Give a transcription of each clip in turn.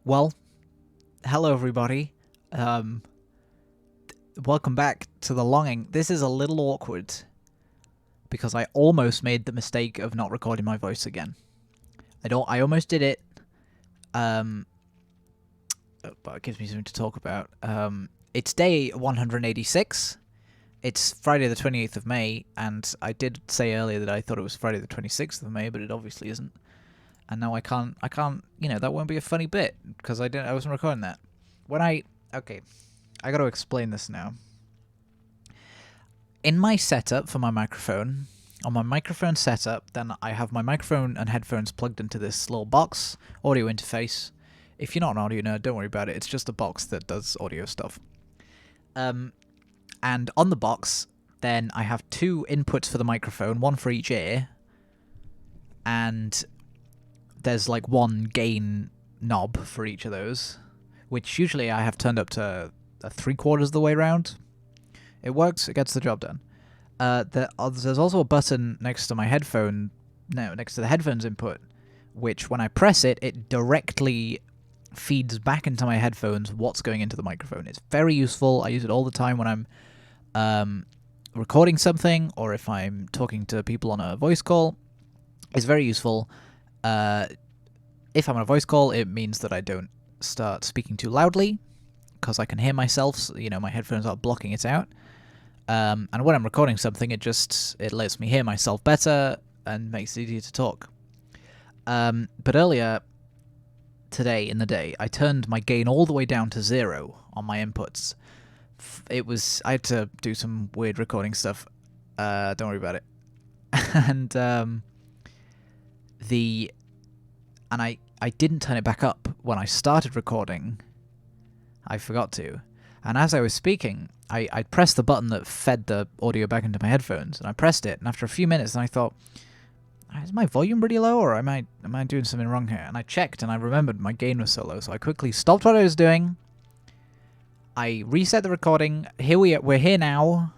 Well, hello everybody. Um, Welcome back to The Longing. This is a little awkward because I almost made the mistake of not recording my voice again. I almost did it. Um, but it gives me something to talk about. It's day 186. It's Friday the 28th of May, and I did say earlier that I thought it was Friday the 26th of May, but it obviously isn't. And now I can't, that won't be a funny bit because I wasn't recording that. Okay, I got to explain this now. In my setup for my microphone, on my microphone setup, then I have my microphone and headphones plugged into this little box, audio interface. If you're not an audio nerd, don't worry about it. It's just a box that does audio stuff. And on the box, then I have two inputs for the microphone, one for each ear, and there's like one gain knob for each of those, which usually I have turned up to 3/4 of the way around. It works, it gets the job done. There's also a button next to next to the headphones input, which when I press it, it directly feeds back into my headphones what's going into the microphone. It's very useful. I use it all the time when I'm recording something or if I'm talking to people on a voice call. It's very useful. If I'm on a voice call, it means that I don't start speaking too loudly because I can hear myself. So, my headphones are blocking it out. And when I'm recording something, it lets me hear myself better and makes it easier to talk. But earlier today in the day, I turned my gain all the way down to 0 on my inputs. I had to do some weird recording stuff. Don't worry about it. And I didn't turn it back up when I started recording. I forgot to. And as I was speaking, I pressed the button that fed the audio back into my headphones, and I pressed it, and after a few minutes, I thought, is my volume really low, or am I doing something wrong here? And I checked, and I remembered my gain was so low, so I quickly stopped what I was doing. I reset the recording. We're here now,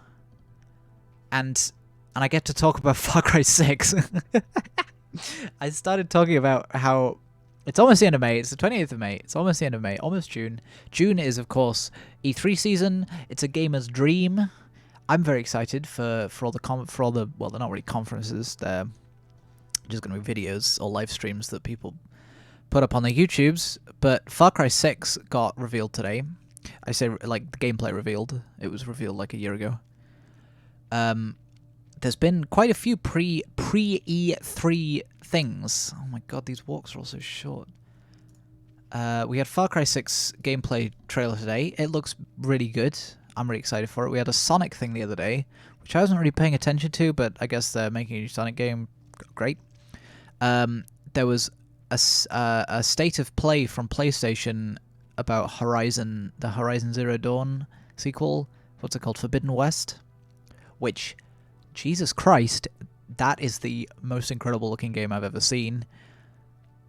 and I get to talk about Far Cry 6. I started talking about how it's almost the end of May. It's the 28th of May. It's almost the end of May. Almost June. June is, of course, E3 season. It's a gamer's dream. I'm very excited for all the well, they're not really conferences. They're just going to be videos or live streams that people put up on their YouTubes. But Far Cry 6 got revealed today. I say, like, the gameplay revealed. It was revealed like a year ago. There's been quite a few pre-E3 things. Oh my god, these walks are all so short. We had Far Cry 6 gameplay trailer today. It looks really good. I'm really excited for it. We had a Sonic thing the other day, which I wasn't really paying attention to, but I guess they're making a new Sonic game. Great. There was a state of play from PlayStation about the Horizon Zero Dawn sequel. What's it called? Forbidden West? Which, Jesus Christ, that is the most incredible looking game I've ever seen.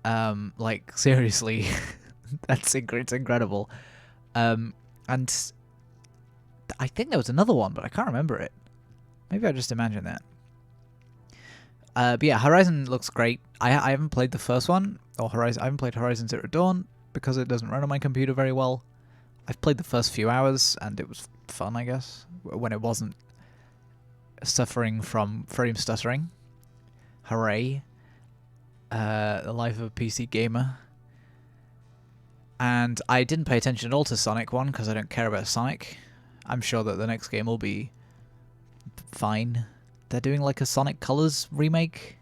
Like, seriously, it's incredible. And I think there was another one, but I can't remember it. Maybe I just imagined that. But yeah, Horizon looks great. I haven't played the first one, I haven't played Horizon Zero Dawn because it doesn't run on my computer very well. I've played the first few hours, and it was fun, I guess, when it wasn't suffering from frame stuttering. Hooray. The life of a PC gamer. And I didn't pay attention at all to Sonic 1 because I don't care about Sonic. I'm sure that the next game will be fine. They're doing like a Sonic Colors remake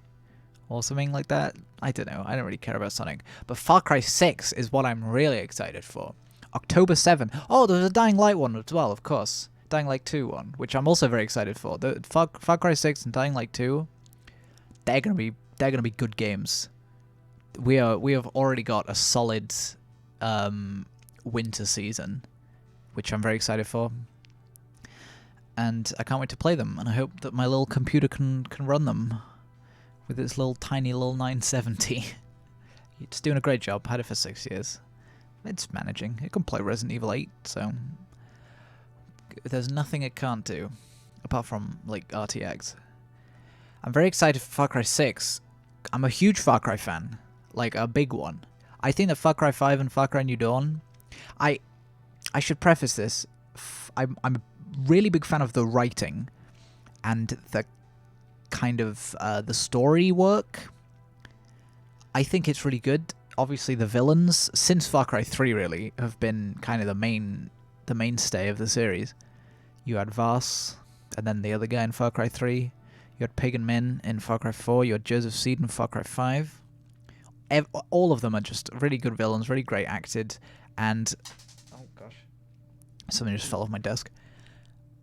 or something like that. I don't know. I don't really care about Sonic. But Far Cry 6 is what I'm really excited for. October 7. Oh, there's a Dying Light one as well, of course. Dying Light 2 one, which I'm also very excited for. The Far Cry 6 and Dying Light 2, they're gonna be good games. We have already got a solid winter season, which I'm very excited for. And I can't wait to play them, and I hope that my little computer can run them with its tiny little 970. It's doing a great job. Had it for 6 years. It's managing. It can play Resident Evil 8, so there's nothing it can't do, apart from, like, RTX. I'm very excited for Far Cry 6. I'm a huge Far Cry fan, like a big one. I think that Far Cry 5 and Far Cry New Dawn... I should preface this. I'm a really big fan of the writing and the kind of the story work. I think it's really good. Obviously, the villains, since Far Cry 3, really, have been kind of the mainstay of the series. You had Voss, and then the other guy in Far Cry 3. You had Pagan Min in Far Cry 4. You had Joseph Seed in Far Cry 5. All of them are just really good villains, really great acted, and... Oh, gosh. Something just fell off my desk.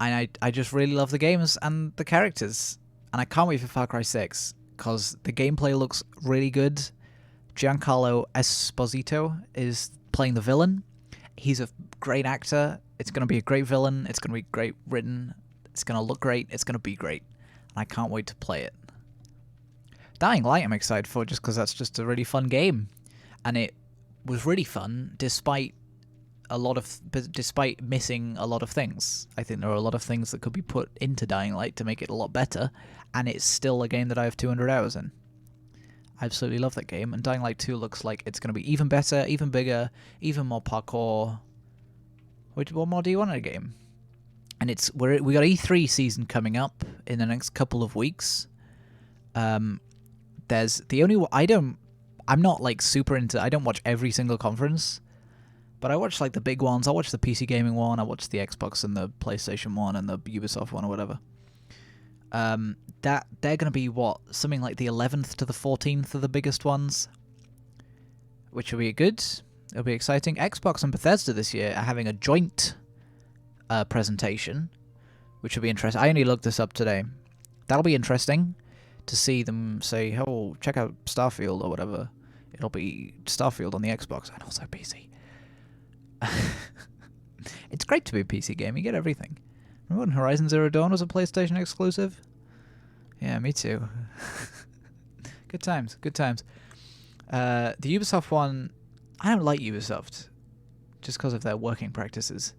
And I just really love the games and the characters. And I can't wait for Far Cry 6, because the gameplay looks really good. Giancarlo Esposito is playing the villain. He's a great actor. It's going to be a great villain. It's going to be great written. It's going to look great. It's going to be great. And I can't wait to play it. Dying Light I'm excited for, just because that's just a really fun game. And it was really fun despite missing a lot of things. I think there are a lot of things that could be put into Dying Light to make it a lot better, and it's still a game that I have 200 hours in. I absolutely love that game, and Dying Light 2 looks like it's going to be even better, even bigger, even more parkour. What more do you want in a game? And we got E3 season coming up in the next couple of weeks. There's the only I'm not like super into. I don't watch every single conference, but I watch like the big ones. I watch the PC gaming one. I watch the Xbox and the PlayStation one and the Ubisoft one or whatever. That they're going to be something like the 11th to the 14th of the biggest ones, which will be good. It'll be exciting. Xbox and Bethesda this year are having a joint presentation, which will be interesting. I only looked this up today. That'll be interesting to see them say, "Oh, check out Starfield" or whatever. It'll be Starfield on the Xbox and also PC. It's great to be a PC game. You get everything. Remember when Horizon Zero Dawn was a PlayStation exclusive? Yeah, me too. Good times, good times. The Ubisoft one, I don't like Ubisoft, just because of their working practices.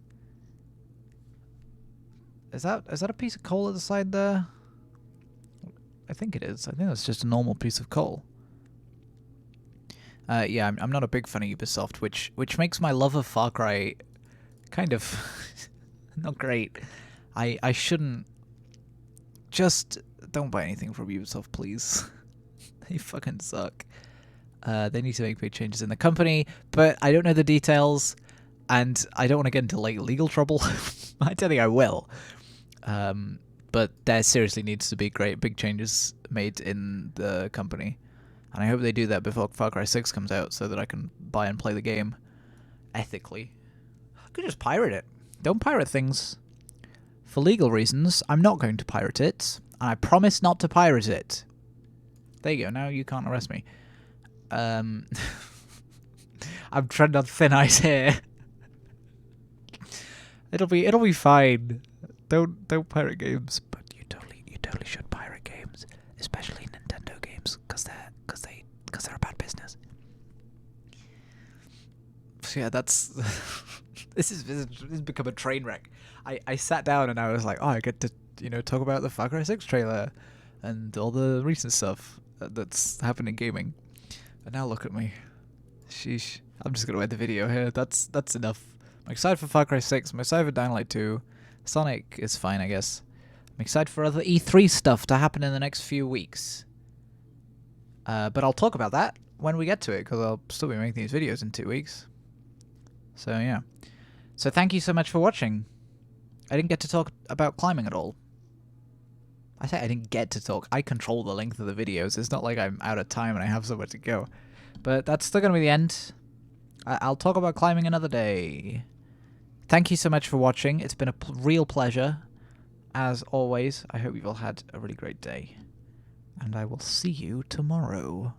Is that a piece of coal at the side there? I think it is. I think that's just a normal piece of coal. Yeah, I'm not a big fan of Ubisoft, which makes my love of Far Cry kind of not great. I shouldn't. Just don't buy anything from Ubisoft, please. They fucking suck. They need to make big changes in the company, but I don't know the details, and I don't want to get into like legal trouble. I don't think I will. But there seriously needs to be big changes made in the company, and I hope they do that before Far Cry 6 comes out, so that I can buy and play the game ethically. I could just pirate it. Don't pirate things. For legal reasons, I'm not going to pirate it, and I promise not to pirate it. There you go. Now you can't arrest me. I'm treading on thin ice here. It'll be fine. Don't pirate games, but you totally should pirate games, especially Nintendo games, because they're a bad business. So yeah, that's this has become a train wreck. I sat down and I was like, oh, I get to talk about the Far Cry 6 trailer and all the recent stuff that's happened in gaming. And now look at me. Sheesh. I'm just gonna end the video here. That's enough. I'm excited for Far Cry 6. I'm excited for Dying Light 2. Sonic is fine, I guess. I'm excited for other E3 stuff to happen in the next few weeks. But I'll talk about that when we get to it, because I'll still be making these videos in 2 weeks. So yeah. So thank you so much for watching. I didn't get to talk about climbing at all. I say I didn't get to talk. I control the length of the videos. It's not like I'm out of time and I have somewhere to go. But that's still going to be the end. I'll talk about climbing another day. Thank you so much for watching. It's been a real pleasure. As always, I hope you've all had a really great day. And I will see you tomorrow.